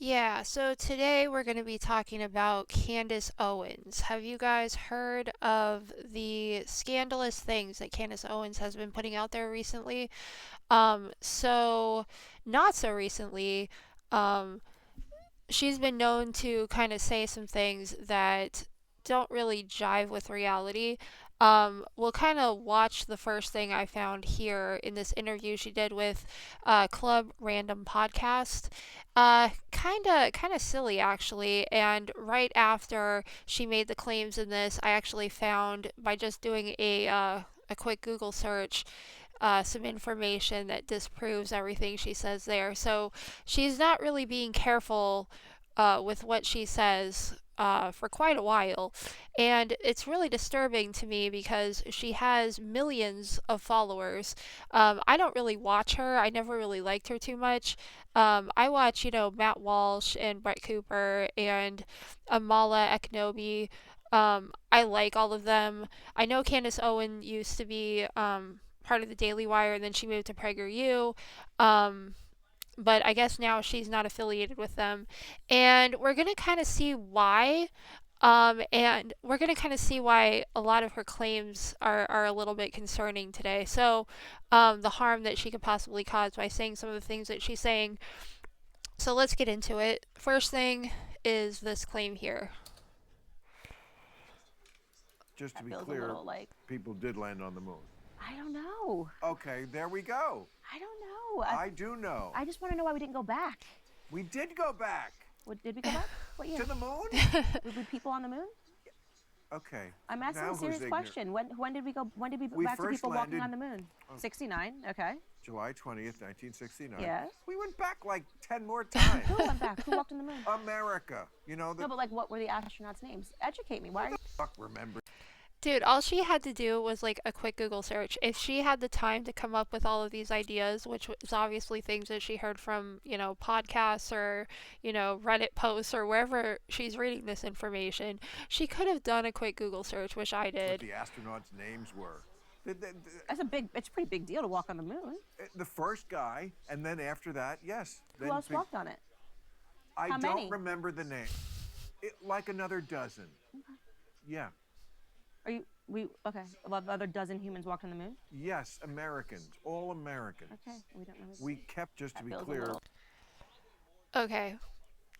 Yeah, so today we're going to be talking about Candice Owens. Have you guys heard of the scandalous things that Candice Owens has been putting out there recently? So not so recently, um, she's been known to kind of say some things that don't really jive with reality. We'll kind of watch the first thing I found here in this interview she did with Club Random Podcast. Kind of silly actually. And right after she made the claims in this, I actually found by just doing a quick Google search some information that disproves everything she says there. So she's not really being careful with what she says for quite a while. And it's really disturbing to me because she has millions of followers. I don't really watch her, I never really liked her too much. I watch, Matt Walsh and Brett Cooper and Amala Eknobi. I like all of them. I know Candace Owen used to be part of the Daily Wire, and then she moved to PragerU. Um, but I guess now she's not affiliated with them. And we're going to kind of see why. And we're going to kind of see why a lot of her claims are a little bit concerning today. So, the harm that she could possibly cause by saying some of the things that she's saying. So, let's get into it. First thing is this claim here. Just to That be feels a clear, little like, people did land on the moon. I don't know. Okay, there we go. I don't know. I do know. I just want to know why we didn't go back. We did go back What, did we go back? What year? to the moon. Were people on the moon? Okay. I'm asking now a who's serious ignorant? question. When did we go? When did we go We back to first people walking landed- on the moon? 69. Okay. July 20th, 1969. Yes. We went back like 10 more times. Who went back? Who walked on the moon? America. You know, the No, but like, what were the astronauts' names? Educate me. Why are you? fuck remember. Dude, all she had to do was like a quick Google search. If she had the time to come up with all of these ideas, which was obviously things that she heard from, podcasts or, Reddit posts or wherever she's reading this information, she could have done a quick Google search, which I What did. the astronauts' names were. It's a pretty big deal to walk on the moon. The first guy, and then after that, yes. Who Then else walked on it? I How don't many? remember the name. Like another dozen. Yeah. Are you? Okay. About another dozen humans walked on the moon. Yes, Americans, all Americans. Okay. We don't know. We kept, just to That be feels a clear, little- Okay,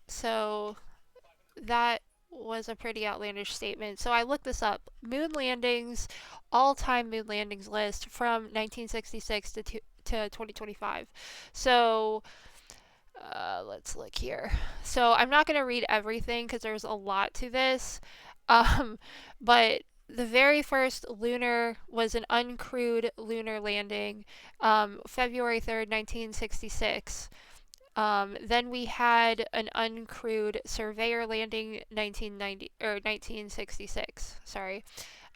so that was a pretty outlandish statement. So I looked this up. Moon landings, all-time moon landings list from 1966 to 2025. So let's look here. So I'm not going to read everything because there's a lot to this. But the very first lunar was an uncrewed lunar landing, February 3rd, 1966. Then we had an uncrewed surveyor landing 1990 or 1966. Sorry.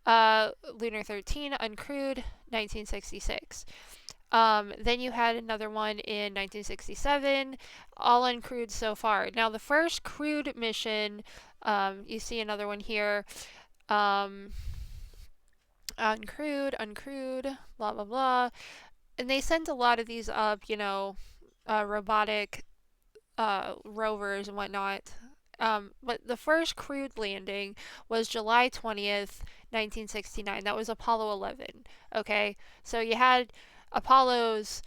Lunar 13 uncrewed 1966. Then you had another one in 1967, all uncrewed so far. Now the first crewed mission, you see another one here. Uncrewed, blah blah blah, and they sent a lot of these up, robotic rovers and whatnot. But the first crewed landing was July 20th, 1969. That was Apollo 11. Okay, so you had Apollos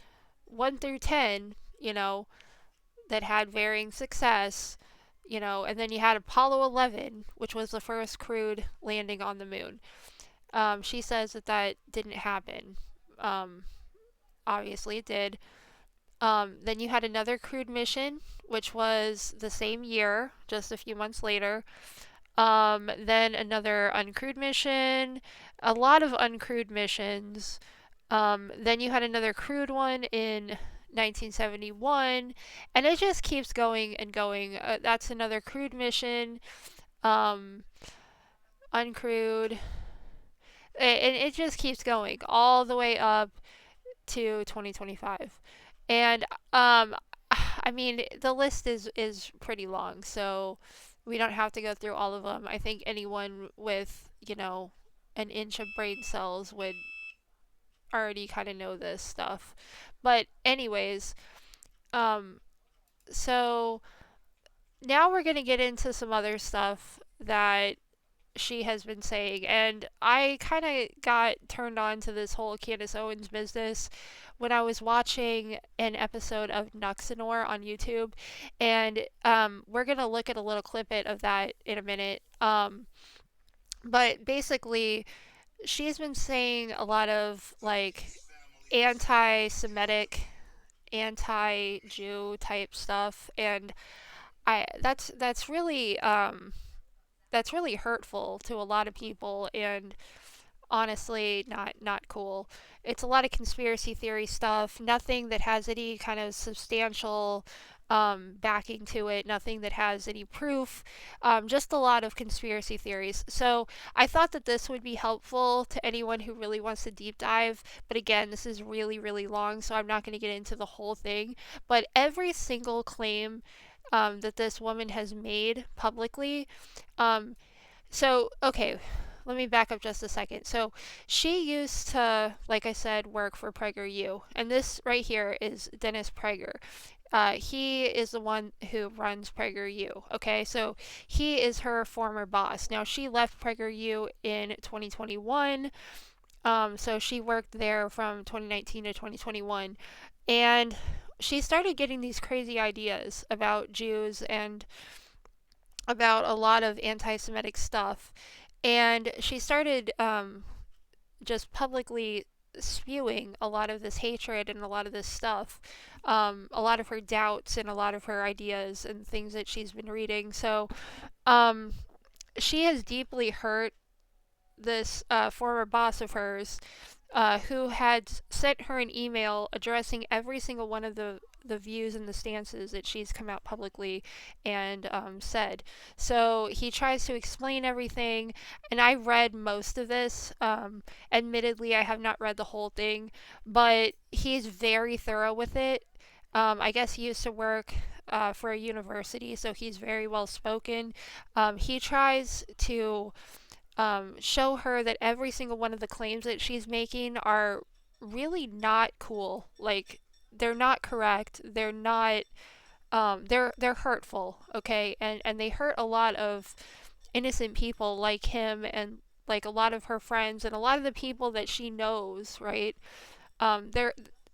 1 through 10, that had varying success, and then you had Apollo 11, which was the first crewed landing on the moon. She says that didn't happen. Obviously, it did. Then you had another crewed mission, which was the same year, just a few months later. Then another uncrewed mission, a lot of uncrewed missions. Then you had another crewed one in 1971, and it just keeps going and going. That's another crewed mission, um, uncrewed, and it just keeps going all the way up to 2025. And I mean, the list is pretty long, so we don't have to go through all of them. I think anyone with, an inch of brain cells would already kind of know this stuff. But anyways, um so now we're going to get into some other stuff that she has been saying. And I kind of got turned on to this whole Candace Owens business when I was watching an episode of Nuxanor on YouTube. And we're going to look at a little clip of that in a minute. But basically, she's been saying a lot of like anti Semitic, anti Jew type stuff. And that's really hurtful to a lot of people, and honestly not cool. It's a lot of conspiracy theory stuff, nothing that has any kind of substantial backing to it, nothing that has any proof, just a lot of conspiracy theories. So I thought that this would be helpful to anyone who really wants to deep dive. But again, this is really, really long, so I'm not going to get into the whole thing. But every single claim that this woman has made publicly, um, okay, let me back up just a second. So, she used to, like I said, work for PragerU. And this right here is Dennis Prager. He is the one who runs PragerU. Okay, so he is her former boss. Now, she left PragerU in 2021. So she worked there from 2019 to 2021. And she started getting these crazy ideas about Jews and about a lot of anti Semitic stuff. And she started just publicly spewing a lot of this hatred and a lot of this stuff, a lot of her doubts and a lot of her ideas and things that she's been reading. So um, she has deeply hurt this former boss of hers, who had sent her an email addressing every single one of the views and the stances that she's come out publicly and said. So he tries to explain everything, and I read most of this. Admittedly, I have not read the whole thing, but he's very thorough with it. I guess he used to work for a university, so he's very well spoken. He tries to show her that every single one of the claims that she's making are really not cool. Like, they're not correct. They're not. They're hurtful. Okay, and they hurt a lot of innocent people like him and like a lot of her friends and a lot of the people that she knows. Right. They're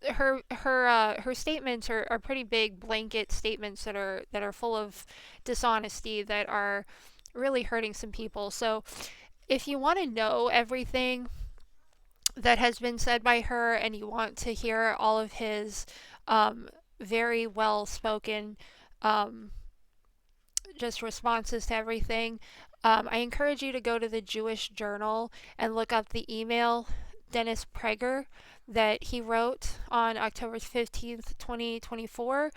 her statements are pretty big blanket statements that are full of dishonesty that are really hurting some people. So if you want to know everything that has been said by her and you want to hear all of his um, very well spoken um, just responses to everything, I encourage you to go to the Jewish Journal and look up the email Dennis Prager that he wrote on October 15th, 2024,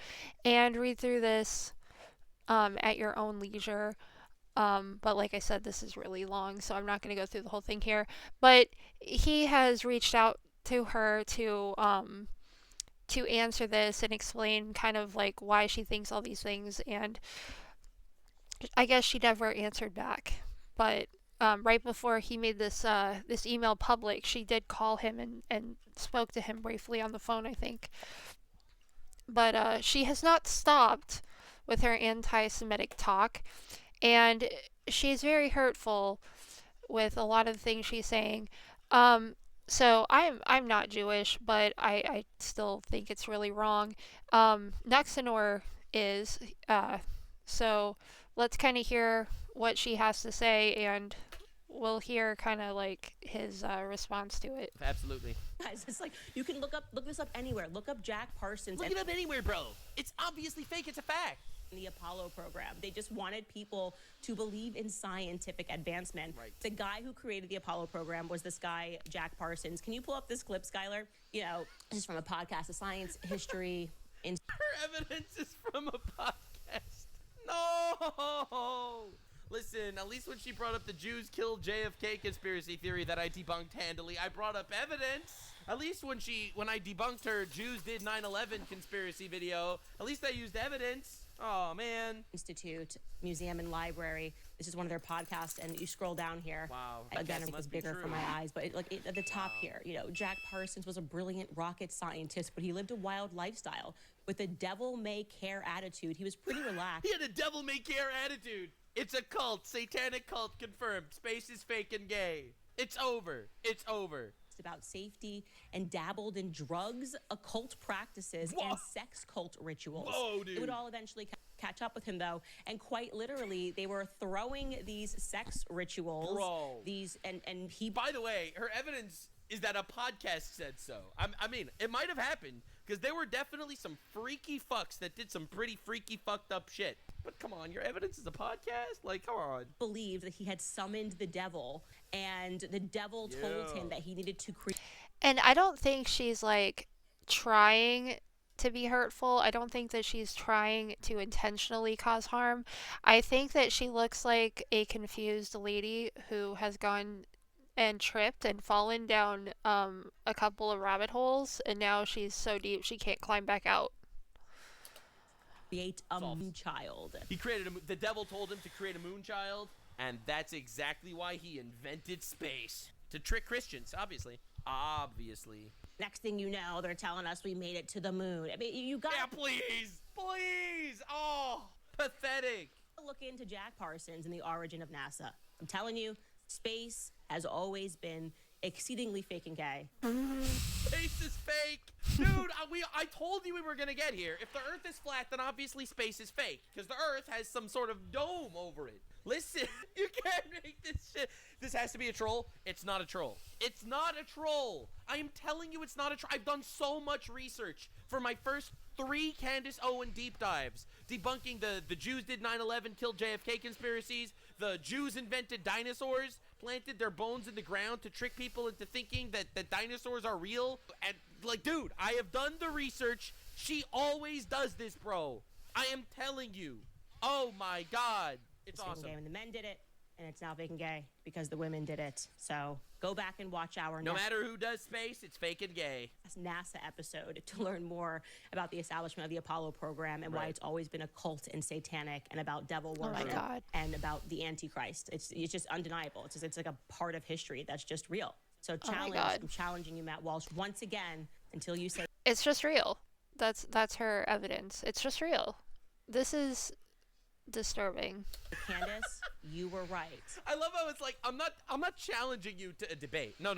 and read through this at your own leisure. But like I said, this is really long, so I'm not going to go through the whole thing here. But he has reached out to her to answer this and explain kind of like why she thinks all these things, and I guess she never answered back. But right before he made this email public, she did call him and spoke to him briefly on the phone, I think. But she has not stopped with her anti-Semitic talk, and she's very hurtful with a lot of the things she's saying. So I'm not Jewish, but I still think it's really wrong. Nuxanor is. So let's kind of hear what she has to say, and we'll hear kind of like his response to it. Absolutely. Guys, it's like you can look this up anywhere. Look up Jack Parsons. Look it up anywhere, bro. It's obviously fake. It's a fact. The Apollo program. They just wanted people to believe in scientific advancement. Right. The guy who created the Apollo program was this guy, Jack Parsons. Can you pull up this clip, Skylar? You know, this is from a podcast, a science history. Her evidence is from a podcast. No. Listen, at least when she brought up the Jews killed JFK conspiracy theory that I debunked handily, I brought up evidence. At least when I debunked her Jews did 9/11 conspiracy video, at least I used evidence. Oh, man. Institute, Museum and Library. This is one of their podcasts, and you scroll down here. Wow. Again, it was bigger for my eyes, but at the top here, you know, Jack Parsons was a brilliant rocket scientist, but he lived a wild lifestyle. with a devil-may-care attitude. He was pretty relaxed. He had a devil-may-care attitude. It's a cult. Satanic cult confirmed. Space is fake and gay. It's over. It's over. About safety and dabbled in drugs, occult practices, Whoa. and sex cult rituals. Whoa, dude. It would all eventually catch up with him, though, and quite literally, they were throwing these sex rituals. Bro. And he. By the way, her evidence is that a podcast said so. I mean, it might have happened because there were definitely some freaky fucks that did some pretty freaky fucked up shit. But come on, your evidence is a podcast? Like, come on. Believed that he had summoned the devil, and the devil told him that he needed to create. And I don't think she's like trying to be hurtful. I don't think that she's trying to intentionally cause harm. I think that she looks like a confused lady who has gone and tripped and fallen down a couple of rabbit holes, and now she's so deep she can't climb back out. Create a moon child. He created the devil told him to create a moon child, and that's exactly why he invented space. To trick Christians, obviously. Obviously. Next thing you know, they're telling us we made it to the moon. I mean, you got Yeah, please. Please. Oh, pathetic. to look into Jack Parsons and the origin of NASA. I'm telling you, space has always been exceedingly fake and gay. Space is fake. Dude, I told you we were going to get here. If the Earth is flat, then obviously space is fake. Because the Earth has some sort of dome over it. Listen, you can't make this shit. This has to be a troll. It's not a troll. It's not a troll. I am telling you it's not a troll. I've done so much research for my first 3 Candice Owens deep dives. Debunking the Jews did 9/11, killed JFK conspiracies. The Jews invented dinosaurs, planted their bones in the ground to trick people into thinking that dinosaurs are real. And, like, dude, I have done the research. She always does this, bro. I am telling you. Oh, my God. It's Fake and awesome. gay when the men did it, and it's now fake and gay because the women did it. So go back and watch our No matter who does space, it's fake and gay. NASA episode to learn more about the establishment of the Apollo program and why Right. it's always been a cult and satanic, and about devil Oh my worship God. and about the Antichrist. It's just undeniable. It's like a part of history that's just real. So Oh my God. I'm challenging you, Matt Walsh, once again until you say It's just real. That's her evidence. It's just real. This is disturbing. Candice, you were right. I love how it's like, I'm not challenging you to a debate. No.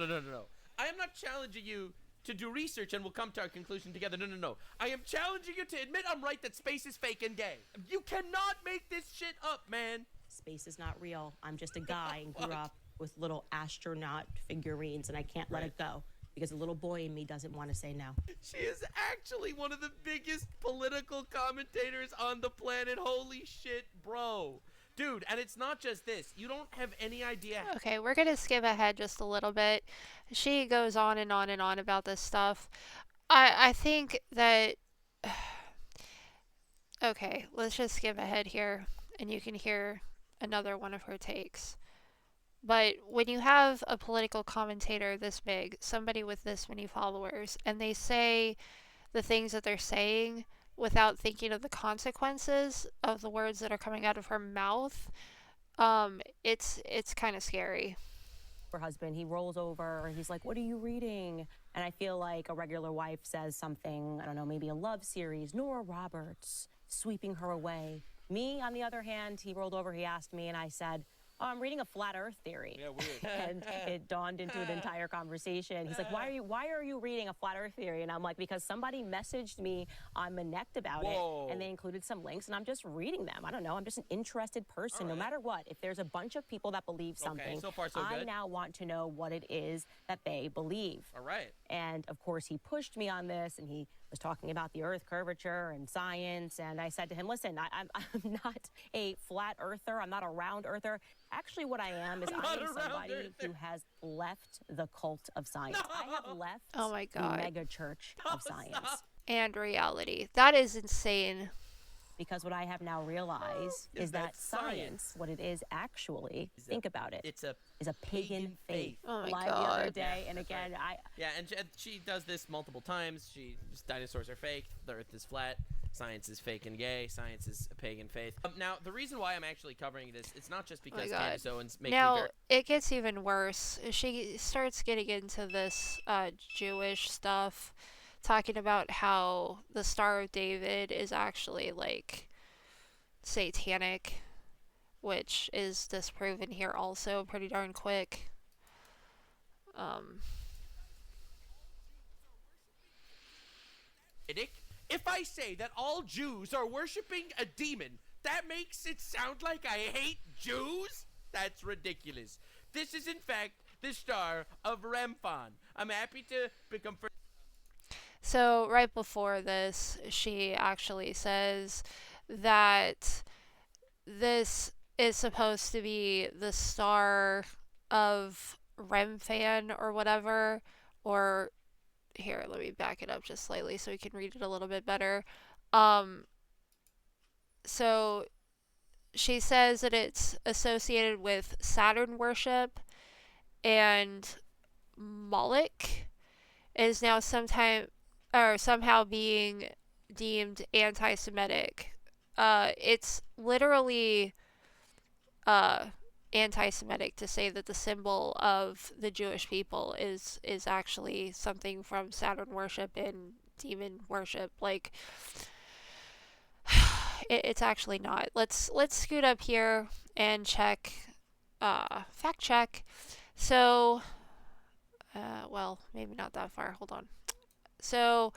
I am not challenging you to do research and we'll come to our conclusion together. No. I am challenging you to admit I'm right that space is fake and gay. You cannot make this shit up, man. Space is not real. I'm just a guy and grew up with little astronaut figurines, and I can't let it go because the little boy in me doesn't want to say no. She is actually one of the biggest political commentators on the planet. Holy shit, bro. Dude, and it's not just this. You don't have any idea. Okay, we're gonna skip ahead just a little bit. She goes on and on and on about this stuff. I think that okay, let's just skip ahead here and you can hear another one of her takes. But when you have a political commentator this big, somebody with this many followers, and they say the things that they're saying without thinking of the consequences of the words that are coming out of her mouth, it's kind of scary. Her husband, he rolls over and he's like, "What are you reading?" And I feel like a regular wife says something, I don't know, maybe a love series, Nora Roberts, sweeping her away. Me, on the other hand, he rolled over, he asked me, and I said, "Oh, I'm reading a flat earth theory." Yeah, weird. And it dawned into an entire conversation. He's like, why are you reading a flat earth theory? And I'm like, because somebody messaged me on Manect about Whoa. it, and they included some links, and I'm just reading them. I don't know. I'm just an interested person. No right. matter what, if there's a bunch of people that believe something, so far, so I good. now want to know what it is that they believe. All right. And of course, he pushed me on this, and he was talking about the earth curvature and science. And I said to him, listen, I'm not a flat earther. I'm not a round earther. Actually, what I am is I'm I not am a round somebody earther. who has left the cult of science. I have left Oh my the God. mega church of science. Stop. And reality. That is insane. Because what I have now realized Is is that that science, what it is actually, Is think about it, It's a is a pagan faith. Oh my Live the other God. day, and That's again, yeah, and she does this multiple times. Dinosaurs are fake. The Earth is flat. Science is fake and gay. Science is a pagan faith. Now, the reason why I'm actually covering this, it's not just because God. Candice Owens makes me Now, very... it gets even worse. She starts getting into this Jewish stuff talking about how the Star of David is actually like satanic, which is disproven here also pretty darn quick. Um, If I say that all Jews are worshiping a demon, that makes it sound like I hate Jews? That's ridiculous. This is in fact the star of Remphan. I'm happy to become first. so right before this, she actually says that this is supposed to be the star of Remphan or whatever, or here, let me back it up just slightly so we can read it a little bit better. Um, so she says that it's associated with Saturn worship, and Moloch is now sometime or somehow being deemed anti-Semitic. It's literally uh, anti-Semitic to say that the symbol of the Jewish people is actually something from Saturn worship and demon worship. Like it's actually not. Let's scoot up here and check, fact check. So, well, maybe not that far. Hold on. So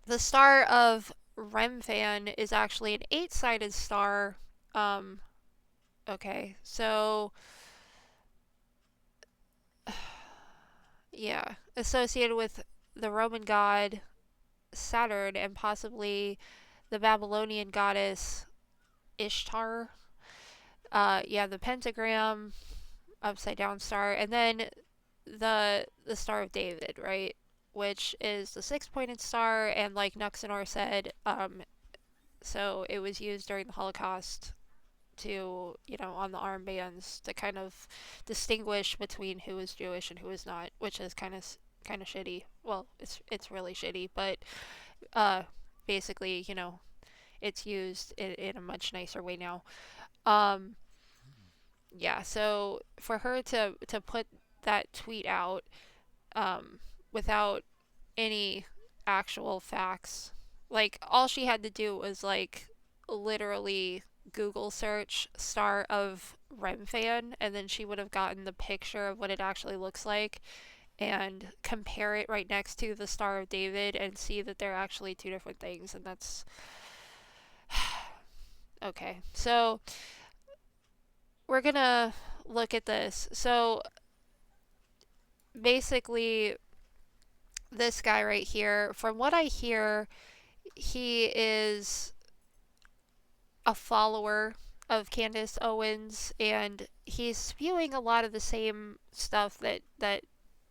the star of Remphan is actually an eight-sided star. Um, okay, so yeah, associated with the Roman god Saturn and possibly the Babylonian goddess Ishtar. Yeah, the pentagram, upside down star, and then the Star of David, right? Which is the six-pointed star, and like Nuxenor said, so it was used during the Holocaust to, on the armbands to kind of distinguish between who is Jewish and who is not, which is kind of shitty. Well, it's really shitty, but uh, basically, it's used in a much nicer way now. Um, yeah, so for her to put that tweet out without any actual facts, like all she had to do was like literally Google search Star of Remphan, and then she would have gotten the picture of what it actually looks like and compare it right next to the Star of David and see that they're actually two different things, and that's okay. So we're gonna look at this. So basically, this guy right here, from what I hear, he is a follower of Candice Owens, and he's spewing a lot of the same stuff that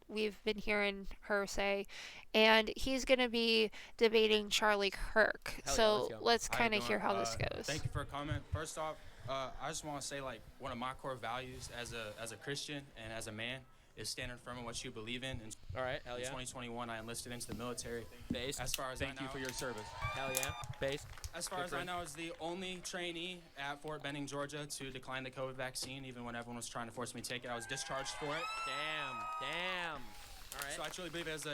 we've been hearing her say, and he's going to be debating Charlie Kirk. Hell yeah, So let's go. let's How you kind of hear doing? how this goes. Thank you for a comment. First off, I just want to say like one of my core values as a Christian and as a man is standing firm in what you believe in. And All right, hell in yeah. 2021, I enlisted into the military. Base. As far as Thank I you know, for your service. Hell yeah. Base. as far Good as for I him. know, I was the only trainee at Fort Benning, Georgia, to decline the COVID vaccine, even when everyone was trying to force me to take it. I was discharged for it. Damn. All right. So I truly believe as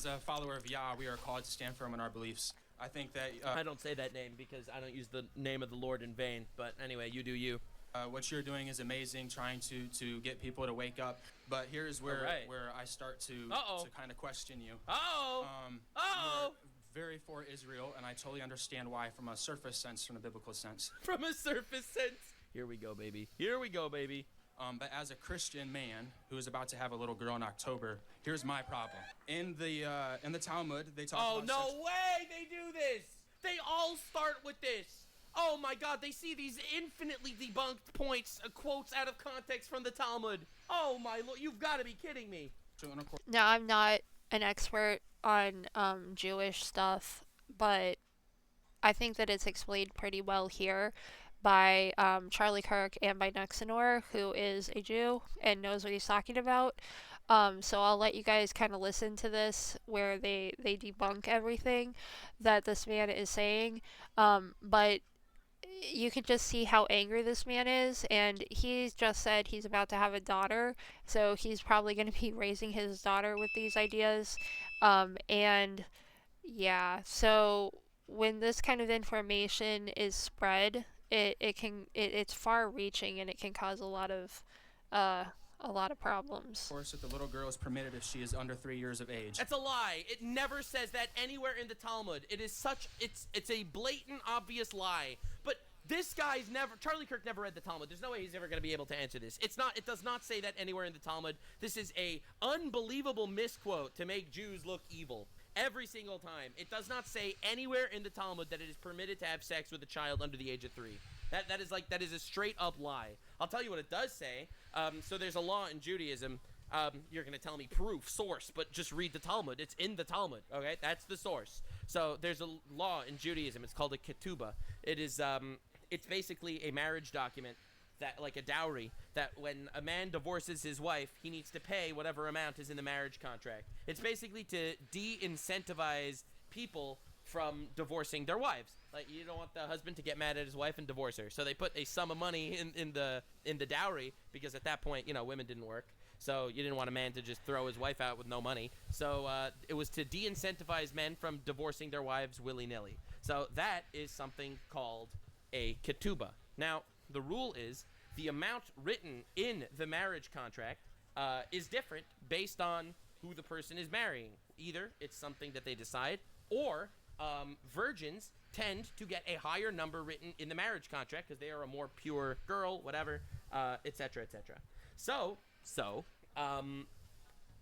a follower of Yah, we are called to stand firm in our beliefs. I think that I don't say that name because I don't use the name of the Lord in vain. But anyway, you do you. what you're doing is amazing, trying to get people to wake up. But here's where Alright. where I start to Uh-oh. kind of question you. Oh. You're very for Israel, and I totally understand why from a surface sense, from a biblical sense. From a surface sense. Here we go, baby. Here we go, baby. But as a Christian man who is about to have a little girl in October, here's my problem. In the Talmud, they talk Oh, about no sex- way they do this. They all start with this. Oh my god, they see these infinitely debunked points, quotes out of context from the Talmud. Oh my lord, you've got to be kidding me. intercourse. Now, I'm not an expert on Jewish stuff, but I think that it's explained pretty well here by Charlie Kirk and by Nuxenor, who is a Jew and knows what he's talking about. So I'll let you guys kind of listen to this where they debunk everything that this man is saying. But you can just see how angry this man is, and he's just said he's about to have a daughter, so he's probably going to be raising his daughter with these ideas. And Yeah, so when this kind of information is spread, it's far reaching and it can cause uh a lot of problems. Course, that the little girl is permitted if she is under 3 years of age. That's a lie. It never says that anywhere in the Talmud. It is such it's a blatant, obvious lie. But this guy's never Charlie Kirk never read the Talmud. There's no way he's ever going to be able to answer this. It does not say that anywhere in the Talmud. This is a unbelievable misquote to make Jews look evil. Every single time. It does not say anywhere in the Talmud that it is permitted to have sex with a child under the age of 3. That is a straight up lie. I'll tell you what it does say. So there's a law in Judaism. You're going to tell me proof, source, but just read the Talmud. It's in the Talmud, okay? That's the source. So there's a law in Judaism. It's called a ketubah. It's basically a marriage document, that like a dowry, that when a man divorces his wife, he needs to pay whatever amount is in the marriage contract. It's basically to de-incentivize people from divorcing their wives. Like, you don't want the husband to get mad at his wife and divorce her. So they put a sum of money in the dowry, because at that point, women didn't work. So you didn't want a man to just throw his wife out with no money. So it was to de-incentivize men from divorcing their wives willy-nilly. So that is something called a ketubah. Now, the rule is the amount written in the marriage contract is different based on who the person is marrying. Either it's something that they decide, or virgins tend to get a higher number written in the marriage contract because they are a more pure girl, whatever, etc., etc. So,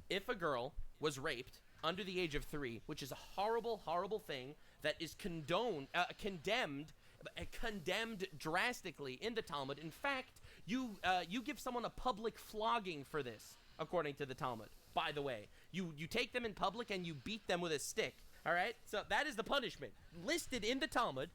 if a girl was raped under the age of 3, which is a horrible, horrible thing that is condemned drastically in the Talmud. In fact, you give someone a public flogging for this, according to the Talmud. By the way, you take them in public and you beat them with a stick. All right, so that is the punishment listed in the Talmud.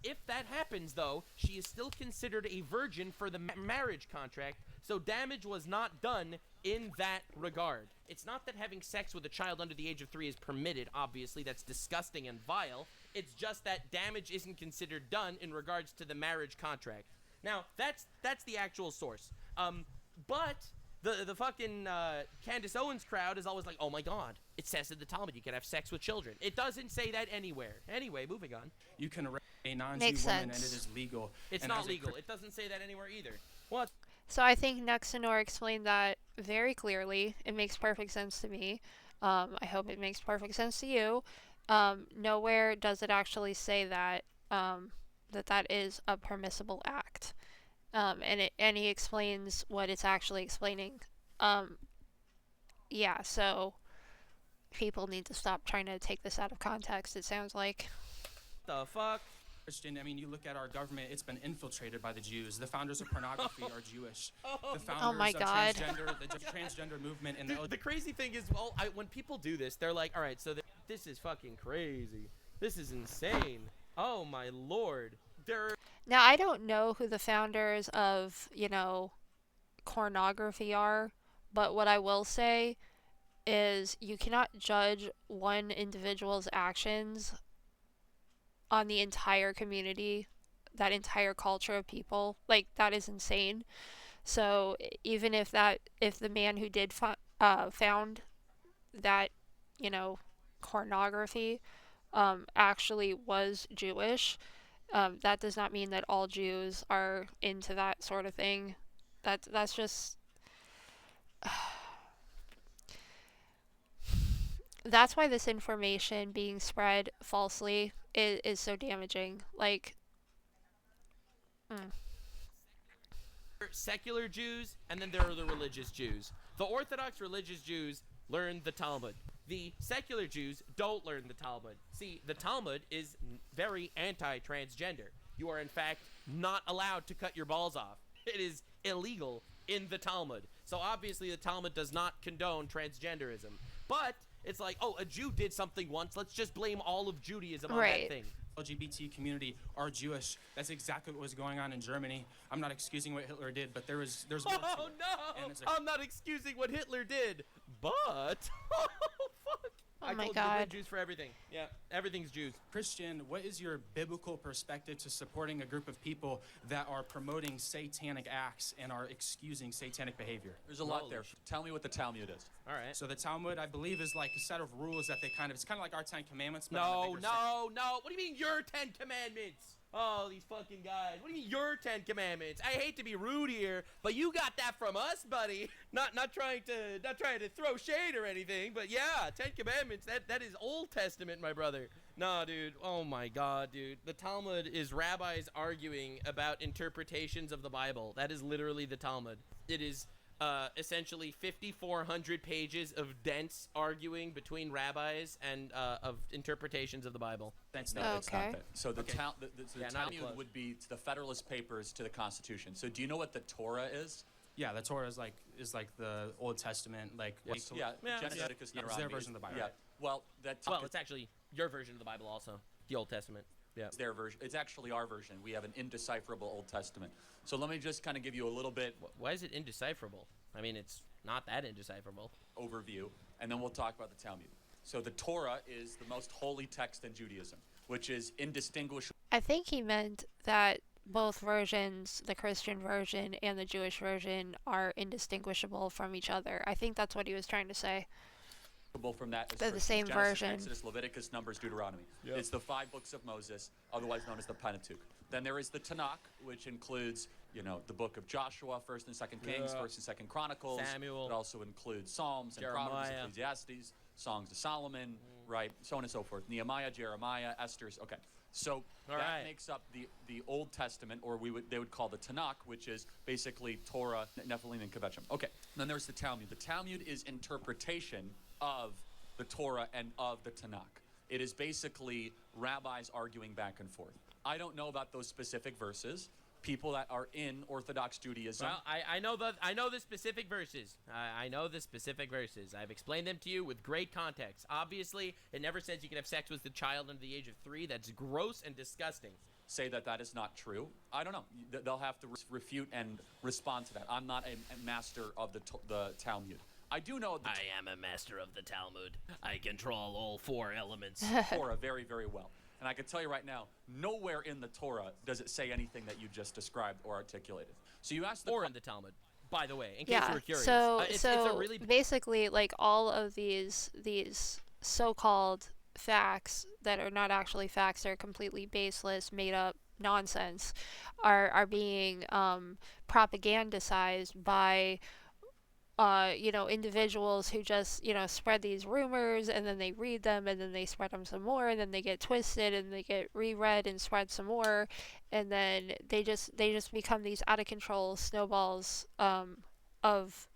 If that happens, though, she is still considered a virgin for the marriage contract, so damage was not done in that regard. It's not that having sex with a child under the age of 3 is permitted, obviously. That's disgusting and vile. It's just that damage isn't considered done in regards to the marriage contract. Now, that's the actual source. But the fucking Candice Owens crowd is always like, oh my god, it says in the Talmud you can have sex with children. It doesn't say that anywhere. Anyway, moving on. You can rape a non-Jew Makes woman and sense. it is legal. It's And not as a legal. It doesn't say that anywhere either. What? So I think Nexanor explained that very clearly. It makes perfect sense to me. I hope it makes perfect sense to you. Nowhere does it actually say that that is a permissible act. And he explains what it's actually explaining. Yeah, so people need to stop trying to take this out of context, it sounds like. The fuck? Christian, I mean, you look at our government, it's been infiltrated by the Jews. The founders of pornography are Jewish. The founders Oh my of God. the transgender movement and The crazy thing is, when people do this, they're like, all right, so this is fucking crazy. This is insane. Oh my lord. Now, I don't know who the founders of, pornography are, but what I will say is you cannot judge one individual's actions on the entire community, that entire culture of people. Like, that is insane. So even if the man who did found that, pornography actually was Jewish, that does not mean that all Jews are into that sort of thing. That's just that's why this information being spread falsely is so damaging. Like, secular Jews, and then there are the religious Jews. The Orthodox religious Jews learn the Talmud. The secular Jews don't learn the Talmud. See, the Talmud is very anti-transgender. You are, in fact, not allowed to cut your balls off. It is illegal in the Talmud. So obviously the Talmud does not condone transgenderism. But it's like, oh, a Jew did something once. Let's just blame all of Judaism on that thing. LGBT community are Jewish. That's exactly what was going on in Germany. I'm not excusing what Hitler did, but there's more to Oh it. no! And it's I'm not excusing what Hitler did, but oh fuck! Oh I my told you to blame God. Jews for everything. Yeah, everything's Jews. Christian, what is your biblical perspective to supporting a group of people that are promoting satanic acts and are excusing satanic behavior? There's a lot Holy there. Tell me what the Talmud is. All right. So the Talmud, I believe, is like a set of rules that it's kind of like our 10 Commandments, but on a No, bigger scale. no. What do you mean your 10 Commandments? Oh, these fucking guys. What do you mean your 10 Commandments? I hate to be rude here, but you got that from us, buddy. Not trying to throw shade or anything, but yeah, 10 Commandments. That is Old Testament, my brother. Nah, dude. Oh my God, dude. The Talmud is rabbis arguing about interpretations of the Bible. That is literally the Talmud. It is essentially 5,400 pages of dense arguing between rabbis and of interpretations of the Bible. Thanks, No, Nick. it's not Okay. that. So the, Okay. the Yeah, not Talmud close. would be to the Federalist Papers to the Constitution. So do you know what the Torah is? Yeah, the Torah is like the Old Testament, like Yeah, Yeah, Genesis, yeah. Deuteronomy. It's their version of the Bible. Yeah. Well, Well, it's actually your version of the Bible also. The Old Testament. Yeah. it's their version. It's actually our version. We have an indecipherable Old Testament. So let me just kind of give you a little bit Why is it indecipherable? I mean, it's not that indecipherable. overview, and then we'll talk about the Talmud. So the Torah is the most holy text in Judaism, which is indistinguishable I think he meant that both versions, the Christian version and the Jewish version, are indistinguishable from each other. I think that's what he was trying to say. from that. As They're the Christians. same Genesis, version. Exodus, Leviticus, Numbers, Deuteronomy. Yep. It's the 5 books of Moses, otherwise known as the Pentateuch. Then there is the Tanakh, which includes, the book of Joshua, 1st and 2nd Kings, Yeah. 1st and 2nd Chronicles. Samuel. It also includes Psalms and Proverbs, Jeremiah. Ecclesiastes, Songs of Solomon, right? So on and so forth. Nehemiah, Jeremiah, Esther's. Okay. So All that right. makes up the Old Testament, or they would call the Tanakh, which is basically Torah, Nephilim, and Kvetchim. Okay. Then there's the Talmud. The Talmud is interpretation of the Torah and of the Tanakh. It is basically rabbis arguing back and forth. I don't know about those specific verses. People that are in Orthodox Judaism. Well, I know the specific verses. I know the specific verses. I've explained them to you with great context. Obviously, it never says you can have sex with a child under the age of 3. That's gross and disgusting. Say that is not true. I don't know. They'll have to refute and respond to that. I'm not a master of the Talmud. I do know the I am a master of the Talmud. I control all 4 elements. Torah very, very well. And I can tell you right now, nowhere in the Torah does it say anything that you just described or articulated. So you asked the Or in the Talmud, by the way, in case you Yeah. were curious. So It's a really basically, like, all of these so-called facts that are not actually facts, they're completely baseless, made up nonsense, are being propagandized by individuals who just, spread these rumors, and then they read them, and then they spread them some more, and then they get twisted, and they get reread and spread some more, and then they just become these out of control snowballs of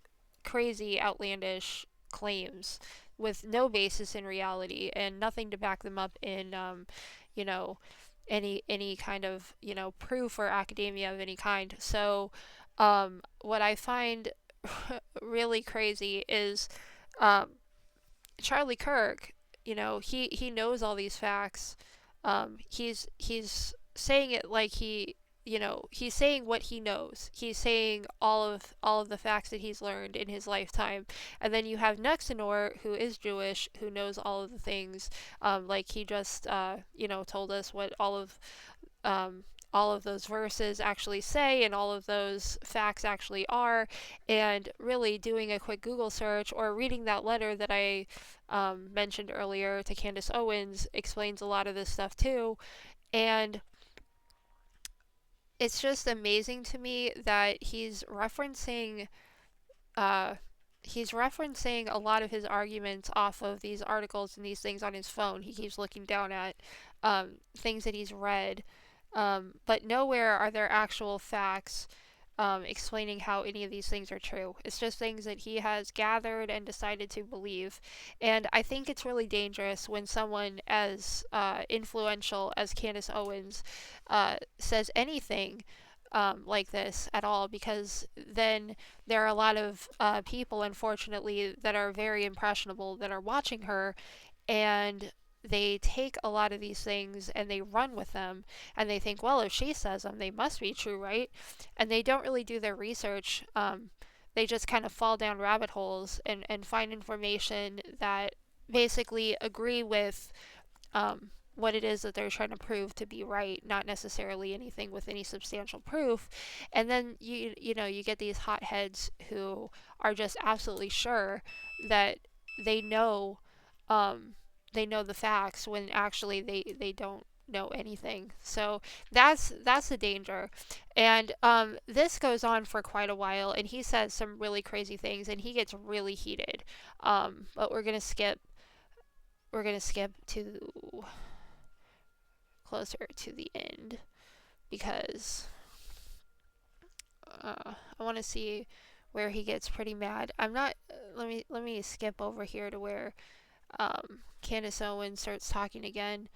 crazy, outlandish claims with no basis in reality and nothing to back them up in, any kind of, proof or academia of any kind. So, what I find really crazy is Charlie Kirk. He knows all these facts. He's saying it like he's saying what he knows. He's saying all of the facts that he's learned in his lifetime. And then you have Nexenor, who is Jewish, who knows all of the things. Like he just told us what all of those verses actually say and all of those facts actually are, and really doing a quick Google search or reading that letter that I mentioned earlier to Candice Owens explains a lot of this stuff too. And it's just amazing to me that he's referencing a lot of his arguments off of these articles and these things on his phone. He keeps looking down at things that he's read. But nowhere are there actual facts explaining how any of these things are true. It's just things that he has gathered and decided to believe. And I think it's really dangerous when someone as influential as Candace Owens says anything like this at all, because then there are a lot of people, unfortunately, that are very impressionable that are watching her, and they take a lot of these things and they run with them, and they think, well, if she says them, they must be true, right? And they don't really do their research. They just kind of fall down rabbit holes and find information that basically agree with what it is that they're trying to prove to be right, not necessarily anything with any substantial proof. And then you get these hotheads who are just absolutely sure that they know they know the facts when actually they don't know anything. So that's the danger. And this goes on for quite a while, and he says some really crazy things, and he gets really heated. But we're gonna skip to closer to the end because I want to see where he gets pretty mad. I'm not. Let me skip over here to where Candace Owens starts talking again,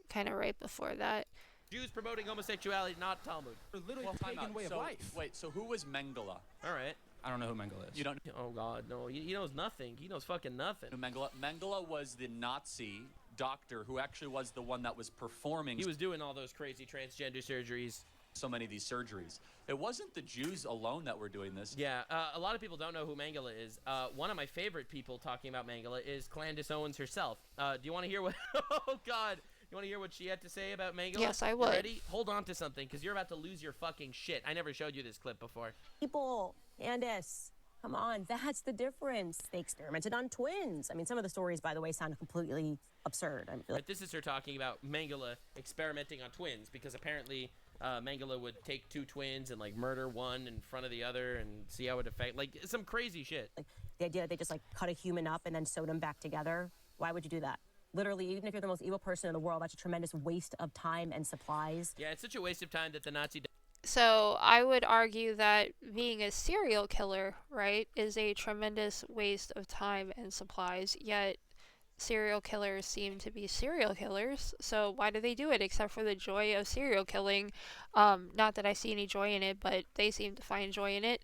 kind of right before that. Jews promoting homosexuality, not Talmud. Literally pagan way of life. Wait, so who was Mengele? All right. I don't know who Mengele is. You don't Oh God, no. He knows nothing. He knows fucking nothing. know Mengele? Mengele was the Nazi doctor who actually was the one that was performing He was doing all those crazy transgender surgeries. so many of these surgeries. It wasn't the Jews alone that were doing this. Yeah, a lot of people don't know who Mengele is. One of my favorite people talking about Mengele is Candice Owens herself. Do you want to hear what? Oh God. You want to hear what she had to say about Mengele? Yes, I You would. ready? Hold on to something, because you're about to lose your fucking shit. I never showed you this clip before. People, Candice, come on, that's the difference. They experimented on twins. I mean, some of the stories, by the way, sound completely absurd. I mean, Right, this is her talking about Mengele experimenting on twins, because apparently Mengele would take two twins and like murder one in front of the other and see how it affect, like some crazy shit. like the idea that they just like cut a human up and then sewed them back together. Why would you do that? Literally, even if you're the most evil person in the world, that's a tremendous waste of time and supplies. Yeah, it's such a waste of time that the Nazi. So I would argue that being a serial killer, right, is a tremendous waste of time and supplies. Yet serial killers seem to be serial killers. So why do they do it except for the joy of serial killing? Not that I see any joy in it, but they seem to find joy in it.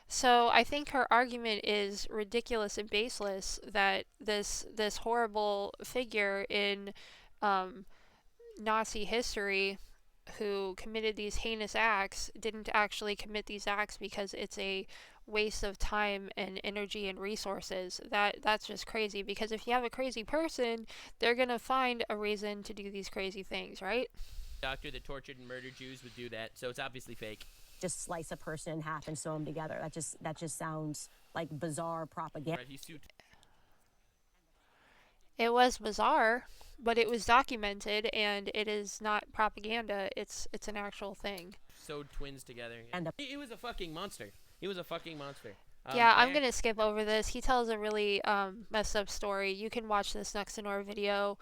So I think her argument is ridiculous and baseless that this horrible figure in Nazi history who committed these heinous acts didn't actually commit these acts because it's a waste of time and energy and resources. That's just crazy, because if you have a crazy person, they're going to find a reason to do these crazy things, right? Doctor that tortured and murdered Jews would do that, so it's obviously fake. Just slice a person in half and sew them together. That just sounds like bizarre propaganda. Right, he's too It was bizarre, but it was documented, and it is not propaganda. It's an actual thing. sewed twins together. And He was a fucking monster. He was a fucking monster. Yeah, I'm gonna skip over this. He tells a really messed up story. You can watch this next in our video.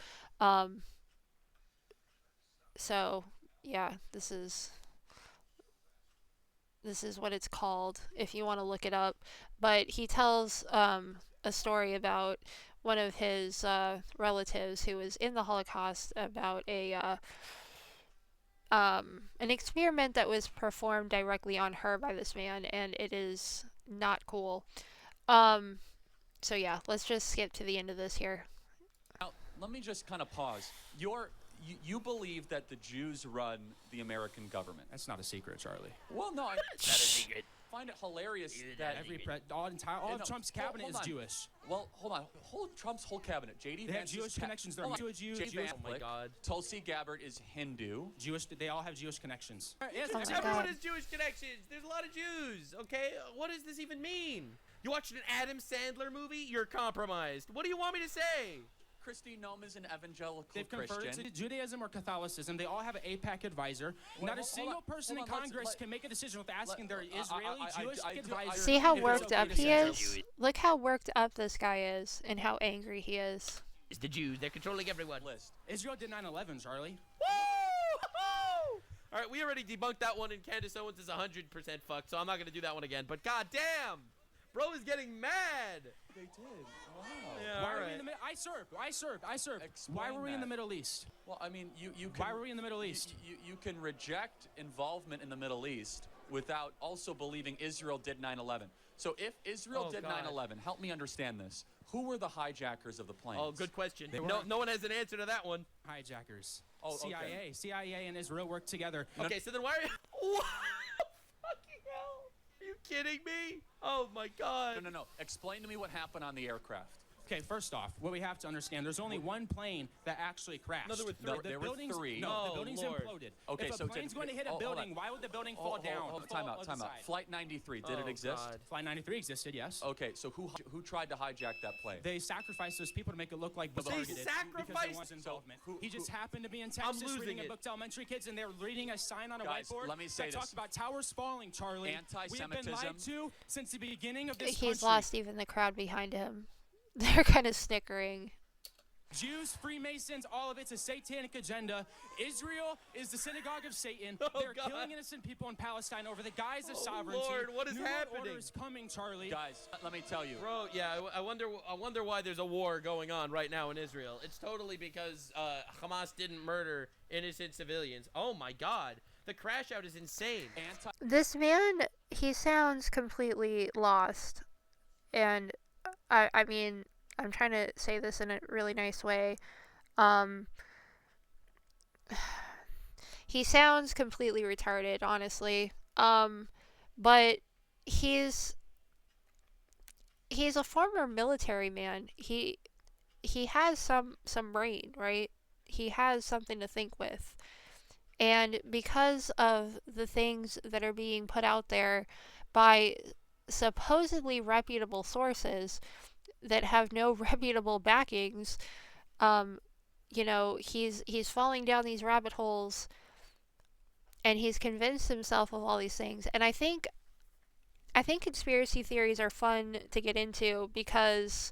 So yeah, this is what it's called if you want to look it up. But he tells a story about one of his relatives who was in the Holocaust, about an experiment that was performed directly on her by this man, and it is not cool. So yeah, let's just skip to the end of this here. Now, let me just kind of pause. You believe that the Jews run the American government. That's not a secret, Charlie. Well, no, I find it hilarious that All of Trump's cabinet hold is on. Jewish. Well, hold on. Trump's whole cabinet. JD They have Vance's Jewish connections. They're hold on. Jewish. J. Jewish. Oh my God. Tulsi Gabbard is Hindu. Jewish. They all have Jewish connections. Yes, Oh my Everyone God. has Jewish connections. There's a lot of Jews. Okay, what does this even mean? You watched an Adam Sandler movie? You're compromised. What do you want me to say? Christy Nome is an evangelical They've converted Christian. to Judaism or Catholicism. They all have an APAC advisor. Well, Not a hold single on, person in hold on, let's- Congress let- can make a decision without asking their I- Israeli Jewish I do- advisor. See how if it's worked okay up to he censor. is? Look how worked up this guy is, and how angry he is. It's the Jews. They're controlling everyone. List. Israel did 9/11, Charlie. Woo! All right, we already debunked that one, and Candace Owens is 100% fucked, so I'm not gonna do that one again. But goddamn, bro is getting mad. They did. Wow. Yeah, Why all were we right. in the Middle? I served. Explain Why were we in the that. Middle East? Well, I mean, you can. Why were we in the Middle East? You can reject involvement in the Middle East without also believing Israel did 9/11. So if Israel Oh, did God. 9/11, help me understand this. Who were the hijackers of the planes? Oh, good question. They No, were- no one has an answer to that one. Hijackers. Oh, okay. CIA and Israel worked together. Okay, so then why are you? What? Fucking hell! Are you kidding me? Oh my God. No. Explain to me what happened on the aircraft. Okay, first off, what we have to understand, there's only one plane that actually crashed. No, there were three. There were buildings, three. No, Oh, the building's Lord. imploded. Okay, if so a plane's going to hit a hold building, on. why would the building fall down? Time out. on the side? Flight 93, did it Oh, exist? God. Flight 93 existed, yes. Okay, so who tried to hijack that plane? They sacrificed those people to make it look like was They targeted because sacrificed- there was involvement. So he just happened to be in Texas losing reading a it. book to elementary kids, and they're reading a sign on a Guys, whiteboard let me say that this. talks about towers falling, Charlie. We have been lied Anti-Semitism. to since the beginning of this He's country. lost even the crowd behind him. They're kind of snickering. Jews, Freemasons, all of it's a satanic agenda. Israel is the synagogue of Satan. Oh, They're God. killing innocent people in Palestine over the guise of Oh, sovereignty. Lord, what is New World happening? Order is coming, Charlie. Guys, let me tell you. Bro, yeah, I wonder why there's a war going on right now in Israel. It's totally because Hamas didn't murder innocent civilians. Oh my God, the crash out is insane. This man, he sounds completely lost. And I mean, I'm trying to say this in a really nice way. He sounds completely retarded, honestly. But he's a former military man. He has some brain, right? He has something to think with. And because of the things that are being put out there by supposedly reputable sources that have no reputable backings, he's falling down these rabbit holes, and he's convinced himself of all these things. And I think conspiracy theories are fun to get into because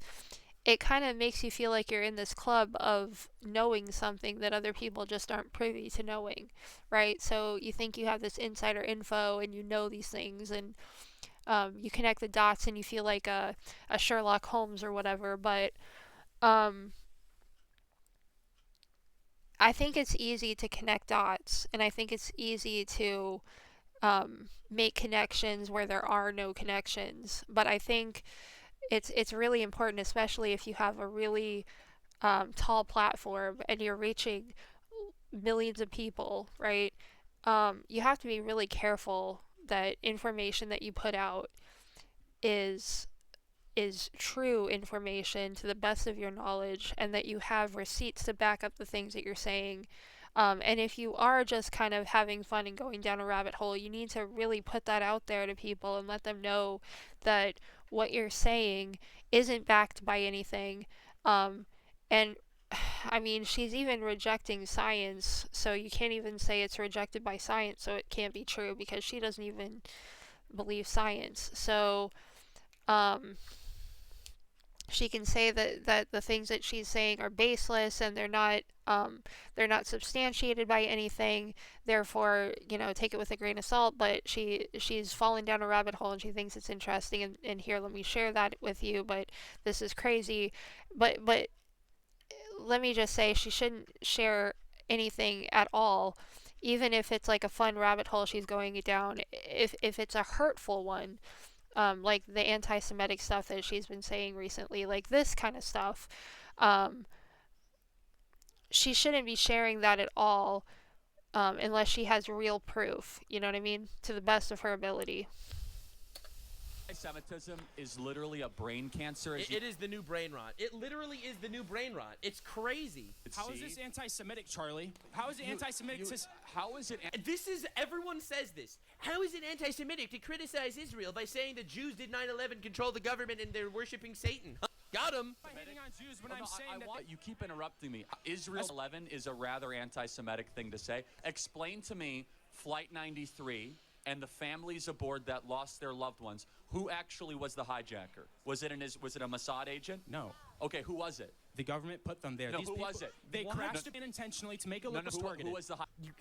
it kind of makes you feel like you're in this club of knowing something that other people just aren't privy to knowing, right? So you think you have this insider info and you know these things, and you connect the dots and you feel like a Sherlock Holmes or whatever. But I think it's easy to connect dots, and I think it's easy to make connections where there are no connections. But I think it's really important, especially if you have a really tall platform and you're reaching millions of people, right? You have to be really careful that information that you put out is true information to the best of your knowledge, and that you have receipts to back up the things that you're saying. And if you are just kind of having fun and going down a rabbit hole, you need to really put that out there to people and let them know that what you're saying isn't backed by anything. And I mean, she's even rejecting science, so you can't even say it's rejected by science, so it can't be true because she doesn't even believe science. So she can say that the things that she's saying are baseless and they're not substantiated by anything. Therefore, take it with a grain of salt. But she's fallen down a rabbit hole and she thinks it's interesting. And here, let me share that with you. But this is crazy. But let me just say, she shouldn't share anything at all, even if it's like a fun rabbit hole she's going down. If it's a hurtful one, like the anti-Semitic stuff that she's been saying recently, like this kind of stuff, she shouldn't be sharing that at all, unless she has real proof, you know what I mean? To the best of her ability. Anti-Semitism is literally a brain cancer. It is the new brain rot. It literally is the new brain rot. It's crazy. How is this anti-Semitic, Charlie? How is it anti-Semitic? How is it? Everyone says this. How is it anti-Semitic to criticize Israel by saying the Jews did 9/11 control the government and they're worshiping Satan? Got him. I'm hating on Jews when Oh, I'm no, saying that you keep interrupting me. Israel 11 is a rather anti-Semitic thing to say. Explain to me Flight 93 and the families aboard that lost their loved ones. Who actually was the hijacker? Was it a Mossad agent? No. Okay, who was it? The government put them there. No, These who people, was it? They What? crashed it intentionally to make it look targeted. Who was the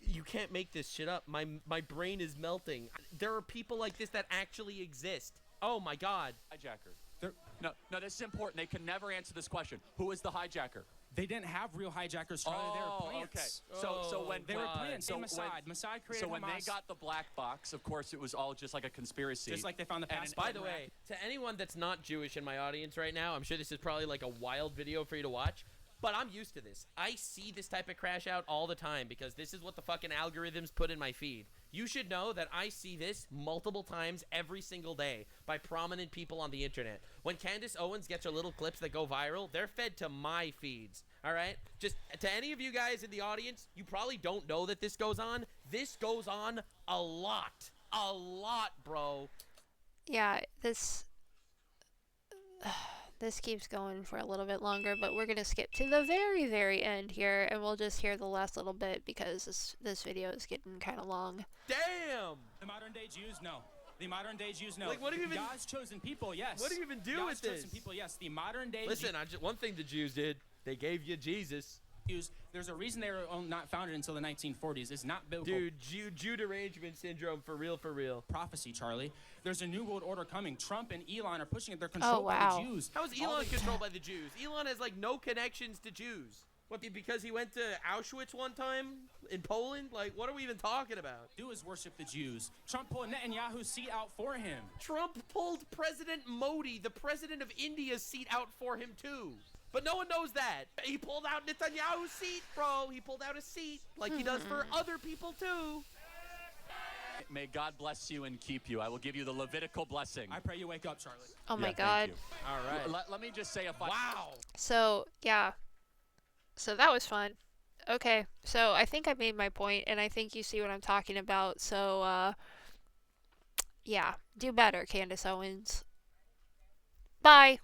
You can't make this shit up. My brain is melting. There are people like this that actually exist. Oh my God. hijacker? No, this is important. They can never answer this question. Who is the hijacker? They didn't have real hijackers, Charlie. They were plants. Okay. So when They were plants. So They Mossad. Mossad created when Hamas. they got the black box, of course, it was all just like a conspiracy. Just like they found the And- passport. By the way, to anyone that's not Jewish in my audience right now, I'm sure this is probably like a wild video for you to watch, but I'm used to this. I see this type of crash out all the time because this is what the fucking algorithms put in my feed. You should know that I see this multiple times every single day by prominent people on the internet. When Candice Owens gets her little clips that go viral, they're fed to my feeds. All right? Just to any of you guys in the audience, you probably don't know that this goes on. This goes on a lot. A lot, bro. Yeah, this keeps going for a little bit longer, but we're gonna skip to the very, very end here, and we'll just hear the last little bit because this video is getting kind of long. Damn! The modern day Jews, no. The modern day Jews, no. Like, what do you even... God's chosen people, yes. What do you even do God's with this? chosen people, yes. The modern day Listen, one thing the Jews did, they gave you Jesus. Jews, there's a reason they were not founded until the 1940s. It's not biblical. Dude, Jew derangement syndrome, for real, for real. Prophecy, Charlie. There's a new world order coming. Trump and Elon are pushing it. They're controlled by wow. the Jews. How is Elon controlled by the Jews? Elon has, like, no connections to Jews. What, because he went to Auschwitz one time in Poland? Like, what are we even talking about? Do is worship the Jews. Trump pulled Netanyahu's seat out for him. Trump pulled President Modi, the president of India's seat, out for him, too. But no one knows that. He pulled out Netanyahu's seat, bro. He pulled out a seat like he does for other people, too. May God bless you and keep you. I will give you the Levitical blessing. I pray you wake up, Charlie. Oh my thank God. you. All right. Let me just say if I... Wow. So, yeah. So that was fun. Okay, so I think I made my point, and I think you see what I'm talking about. So, yeah, do better, Candice Owens. Bye.